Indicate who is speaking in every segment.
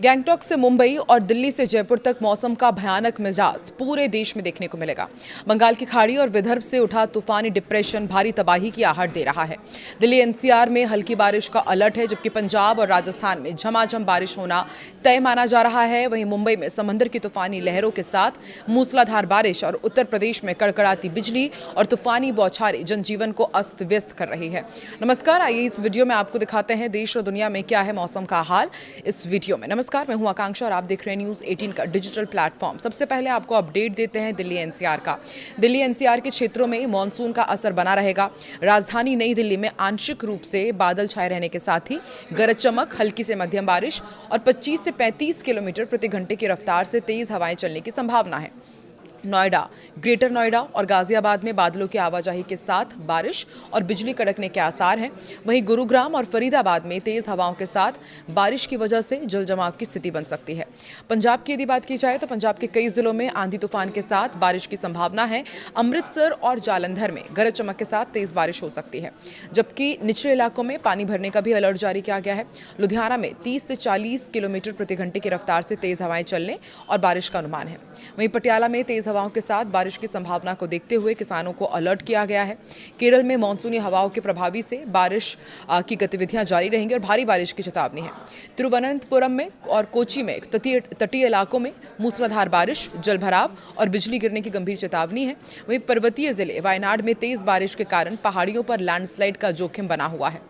Speaker 1: गैंगटॉक से मुंबई और दिल्ली से जयपुर तक मौसम का भयानक मिजाज पूरे देश में देखने को मिलेगा। बंगाल की खाड़ी और विदर्भ से उठा तूफानी डिप्रेशन भारी तबाही की आहट दे रहा है। दिल्ली एनसीआर में हल्की बारिश का अलर्ट है, जबकि पंजाब और राजस्थान में झमाझम बारिश होना तय माना जा रहा है। वहीं मुंबई में समंदर की तूफानी लहरों के साथ मूसलाधार बारिश और उत्तर प्रदेश में कड़कड़ाती बिजली और तूफानी बौछारें जनजीवन को अस्त व्यस्त कर रही है। नमस्कार, आइए इस वीडियो में आपको दिखाते हैं देश और दुनिया में क्या है मौसम का हाल इस वीडियो में। नमस्कार, मैं हूं आकांक्षा और आप देख रहे हैं न्यूज़ 18 का डिजिटल प्लेटफॉर्म। सबसे पहले आपको अपडेट देते हैं दिल्ली एनसीआर का। दिल्ली एनसीआर के क्षेत्रों में मानसून का असर बना रहेगा। राजधानी नई दिल्ली में आंशिक रूप से बादल छाए रहने के साथ ही गरज चमक, हल्की से मध्यम बारिश और 25 से 35 किलोमीटर प्रति घंटे की रफ्तार से तेज हवाएं चलने की संभावना है। नोएडा, ग्रेटर नोएडा और गाजियाबाद में बादलों की आवाजाही के साथ बारिश और बिजली कड़कने के आसार हैं। वहीं गुरुग्राम और फरीदाबाद में तेज हवाओं के साथ बारिश की वजह से जल जमाव की स्थिति बन सकती है। पंजाब की यदि बात की जाए तो पंजाब के कई जिलों में आंधी तूफान के साथ बारिश की संभावना है। अमृतसर और जालंधर में गरज चमक के साथ तेज बारिश हो सकती है, जबकि निचले इलाकों में पानी भरने का भी अलर्ट जारी किया गया है। लुधियाना में 30 से 40 किलोमीटर प्रति घंटे की रफ्तार से तेज हवाएं चलने और बारिश का अनुमान है। वहीं पटियाला में तेज हवाओं के साथ बारिश की संभावना को देखते हुए किसानों को अलर्ट किया गया है। केरल में मानसूनी हवाओं के प्रभावी से बारिश की गतिविधियां जारी रहेंगी और भारी बारिश की चेतावनी है। तिरुवनंतपुरम में और कोची में तटीय इलाकों में मूसलाधार बारिश, जलभराव और बिजली गिरने की गंभीर चेतावनी है। वहीं पर्वतीय जिले वायनाड में तेज बारिश के कारण पहाड़ियों पर लैंडस्लाइड का जोखिम बना हुआ है।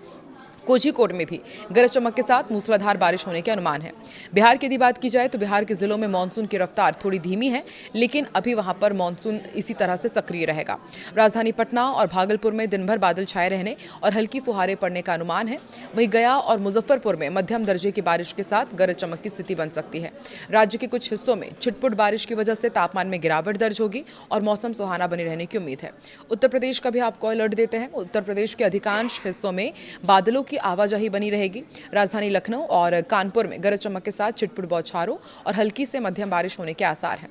Speaker 1: कोझिकोड में भी गरज चमक के साथ मूसलाधार बारिश होने के अनुमान है। बिहार की यदि बात की जाए तो बिहार के जिलों में मानसून की रफ्तार थोड़ी धीमी है, लेकिन अभी वहां पर मानसून इसी तरह से सक्रिय रहेगा। राजधानी पटना और भागलपुर में दिन भर बादल छाए रहने और हल्की फुहारें पड़ने का अनुमान है। वहीं गया और मुजफ्फरपुर में मध्यम दर्जे की बारिश के साथ गरज चमक की स्थिति बन सकती है। राज्य के कुछ हिस्सों में छिटपुट बारिश की वजह से तापमान में गिरावट दर्ज होगी और मौसम सुहाना बने रहने की उम्मीद है। उत्तर प्रदेश का भी आपको अलर्ट देते हैं। उत्तर प्रदेश के अधिकांश हिस्सों में बादलों की आवाजाही बनी रहेगी। राजधानी लखनऊ और कानपुर में गरज चमक के साथ छिटपुट बौछारों और हल्की से मध्यम बारिश होने के आसार हैं।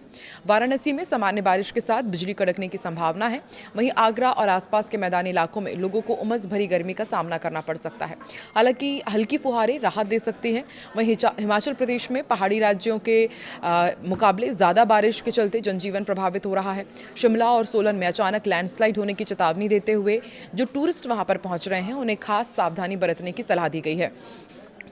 Speaker 1: वाराणसी में सामान्य बारिश के साथ बिजली कड़कने की संभावना है। वहीं आगरा और आसपास के मैदानी इलाकों में लोगों को उमस भरी गर्मी का सामना करना पड़ सकता है। हालांकि हल्की फुहारें राहत दे सकती हैं। वहीं हिमाचल प्रदेश में पहाड़ी राज्यों के मुकाबले ज्यादा बारिश के चलते जनजीवन प्रभावित हो रहा है। शिमला और सोलन में अचानक लैंडस्लाइड होने की चेतावनी देते हुए जो टूरिस्ट वहां पर पहुंच रहे हैं उन्हें खास सावधानी बरतने की सलाह दी गई है।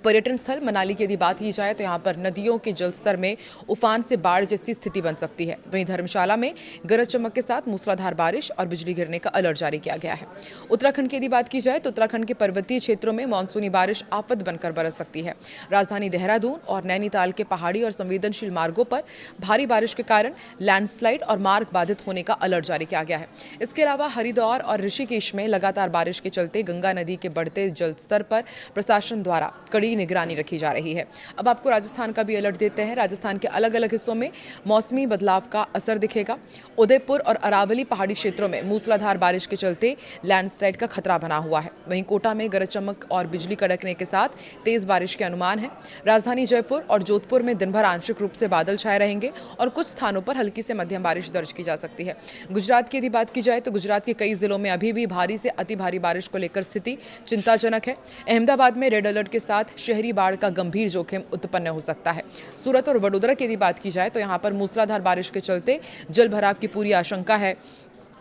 Speaker 1: पर्यटन स्थल मनाली की यदि बात की जाए तो यहाँ पर नदियों के जलस्तर में उफान से बाढ़ जैसी स्थिति बन सकती है। वहीं धर्मशाला में गरज चमक के साथ मूसलाधार बारिश और बिजली गिरने का अलर्ट जारी किया गया है। उत्तराखंड की यदि बात की जाए तो उत्तराखंड के पर्वतीय क्षेत्रों में मानसूनी बारिश आफत बनकर बरस सकती है। राजधानी देहरादून और नैनीताल के पहाड़ी और संवेदनशील मार्गों पर भारी बारिश के कारण लैंडस्लाइड और मार्ग बाधित होने का अलर्ट जारी किया गया है। इसके अलावा हरिद्वार और ऋषिकेश में लगातार बारिश के चलते गंगा नदी के बढ़ते जलस्तर पर प्रशासन द्वारा कड़ी निगरानी रखी जा रही है। अब आपको राजस्थान का भी अलर्ट देते हैं। राजस्थान के अलग अलग हिस्सों में मौसमी बदलाव का असर दिखेगा। उदयपुर और अरावली पहाड़ी क्षेत्रों में मूसलाधार बारिश के चलते लैंडस्लाइड का खतरा बना हुआ है। वहीं कोटा में गरज चमक और बिजली कड़कने के साथ तेज बारिश के अनुमान है। राजधानी जयपुर और जोधपुर में दिन भर आंशिक रूप से बादल छाए रहेंगे और कुछ स्थानों पर हल्की से मध्यम बारिश दर्ज की जा सकती है। गुजरात की यदि बात की जाए तो गुजरात के कई जिलों में अभी भी भारी से अति भारी बारिश को लेकर स्थिति चिंताजनक है। अहमदाबाद में रेड अलर्ट के साथ शहरी बाढ़ का गंभीर जोखिम उत्पन्न हो सकता है। सूरत और वडोदरा की यदि बात की जाए तो यहां पर मूसलाधार बारिश के चलते जल भराव की पूरी आशंका है।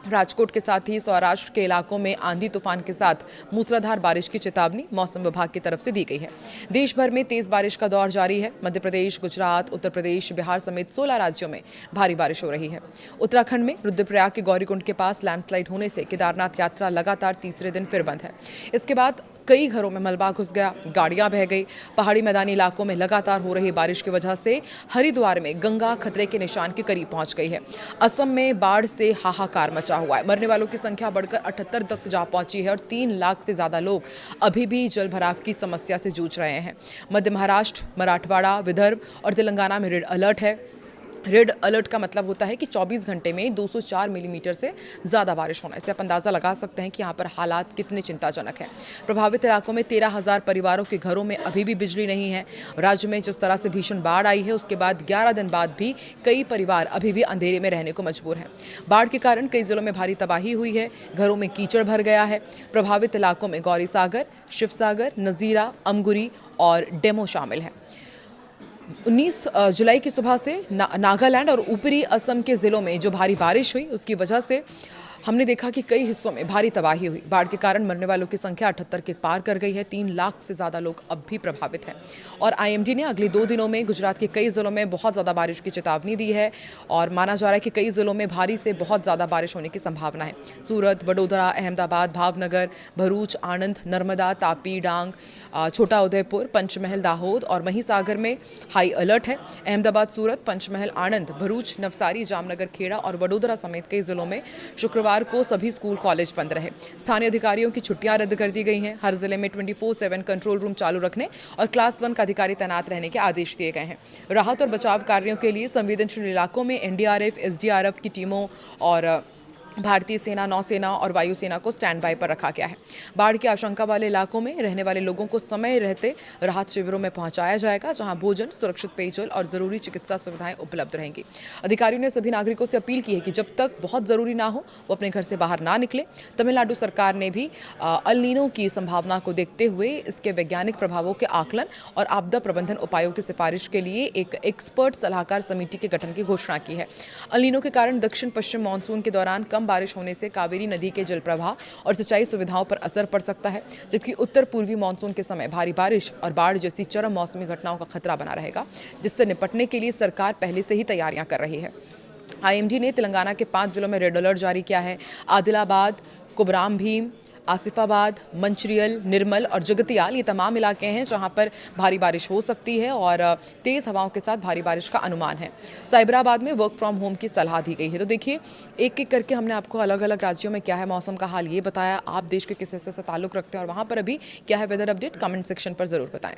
Speaker 1: राजकोट के साथ ही सौराष्ट्र के इलाकों में आंधी तूफान के साथ मूसलाधार बारिश की चेतावनी मौसम विभाग की तरफ से दी गई है। देश भर में तेज बारिश का दौर जारी है। मध्य प्रदेश, गुजरात, उत्तर प्रदेश, बिहार समेत 16 राज्यों में भारी बारिश हो रही है। उत्तराखंड में रुद्रप्रयाग के गौरीकुंड के पास लैंडस्लाइड होने से केदारनाथ यात्रा लगातार तीसरे दिन फिर बंद है। इसके बाद कई घरों में मलबा घुस गया, गाड़ियां बह गई। पहाड़ी मैदानी इलाकों में लगातार हो रही बारिश की वजह से हरिद्वार में गंगा खतरे के निशान के करीब पहुंच गई है। असम में बाढ़ से हाहाकार मचा हुआ है। मरने वालों की संख्या बढ़कर 78 तक जा पहुंची है और 3 लाख से ज्यादा लोग अभी भी जल भराव की समस्या से जूझ रहे हैं। मध्य महाराष्ट्र, मराठवाड़ा, विदर्भ और तेलंगाना में रेड अलर्ट है। रेड अलर्ट का मतलब होता है कि 24 घंटे में 204 मिलीमीटर से ज़्यादा बारिश होना। इससे आप अंदाज़ा लगा सकते हैं कि यहाँ पर हालात कितने चिंताजनक हैं। प्रभावित इलाकों में 13,000 परिवारों के घरों में अभी भी बिजली नहीं है। राज्य में जिस तरह से भीषण बाढ़ आई है उसके बाद 11 दिन बाद भी कई परिवार अभी भी अंधेरे में रहने को मजबूर हैं। बाढ़ के कारण कई जिलों में भारी तबाही हुई है। घरों में कीचड़ भर गया है। प्रभावित इलाकों में गौरी सागर, शिवसागर, नज़ीरा, अमगुरी और डेमो शामिल हैं। 19 जुलाई की सुबह से नागालैंड और ऊपरी असम के ज़िलों में जो भारी बारिश हुई उसकी वजह से हमने देखा कि कई हिस्सों में भारी तबाही हुई। बाढ़ के कारण मरने वालों की संख्या 78 के पार कर गई है। 3 लाख से ज़्यादा लोग अब भी प्रभावित हैं और आईएमडी ने अगले 2 दिनों में गुजरात के कई ज़िलों में बहुत ज़्यादा बारिश की चेतावनी दी है और माना जा रहा है कि कई ज़िलों में भारी से बहुत ज़्यादा बारिश होने की संभावना है। सूरत, वडोदरा, अहमदाबाद, भावनगर, भरूच, आणंद, नर्मदा, तापी, डांग, छोटा उदयपुर, पंचमहल, दाहोद और महिसागर में हाई अलर्ट है। अहमदाबाद, सूरत, पंचमहल, आणंद, भरूच, नवसारी, जामनगर, खेड़ा और वडोदरा समेत कई जिलों में शुक्रवार को सभी स्कूल कॉलेज बंद रहे। स्थानीय अधिकारियों की छुट्टियां रद्द कर दी गई हैं। हर जिले में 24/7 कंट्रोल रूम चालू रखने और क्लास 1 का अधिकारी तैनात रहने के आदेश दिए गए हैं। राहत और बचाव कार्यों के लिए संवेदनशील इलाकों में एनडीआरएफ, एसडीआरएफ की टीमों और भारतीय सेना, नौसेना और वायुसेना को स्टैंड बाय पर रखा गया है। बाढ़ की आशंका वाले इलाकों में रहने वाले लोगों को समय रहते राहत शिविरों में पहुंचाया जाएगा, जहां भोजन, सुरक्षित पेयजल और जरूरी चिकित्सा सुविधाएं उपलब्ध रहेंगी। अधिकारियों ने सभी नागरिकों से अपील की है कि जब तक बहुत जरूरी ना हो वो अपने घर से बाहर ना निकले। तमिलनाडु सरकार ने भी अल नीनो की संभावना को देखते हुए इसके वैज्ञानिक प्रभावों के आकलन और आपदा प्रबंधन उपायों की सिफारिश के लिए एक एक्सपर्ट सलाहकार समिति के गठन की घोषणा की है। अल नीनो के कारण दक्षिण पश्चिम मानसून के दौरान कम बारिश होने से कावेरी नदी के जल प्रवाह और सिंचाई सुविधाओं पर असर पड़ सकता है, जबकि उत्तर पूर्वी मानसून के समय भारी बारिश और बाढ़ जैसी चरम मौसमी घटनाओं का खतरा बना रहेगा, जिससे निपटने के लिए सरकार पहले से ही तैयारियां कर रही है। आईएमडी ने तेलंगाना के 5 जिलों में रेड अलर्ट जारी किया है। आदिलाबाद, कुबराम भीम, आसिफाबाद, मंचिरियल, निर्मल और जगतियाल ये तमाम इलाके हैं जहां पर भारी बारिश हो सकती है और तेज़ हवाओं के साथ भारी बारिश का अनुमान है। साइबराबाद में वर्क फ्रॉम होम की सलाह दी गई है। तो देखिए, एक एक करके हमने आपको अलग अलग राज्यों में क्या है मौसम का हाल ये बताया। आप देश के किस हिस्से से ताल्लुक़ रखते हैं और वहाँ पर अभी क्या है वेदर अपडेट, कमेंट सेक्शन पर ज़रूर बताएं।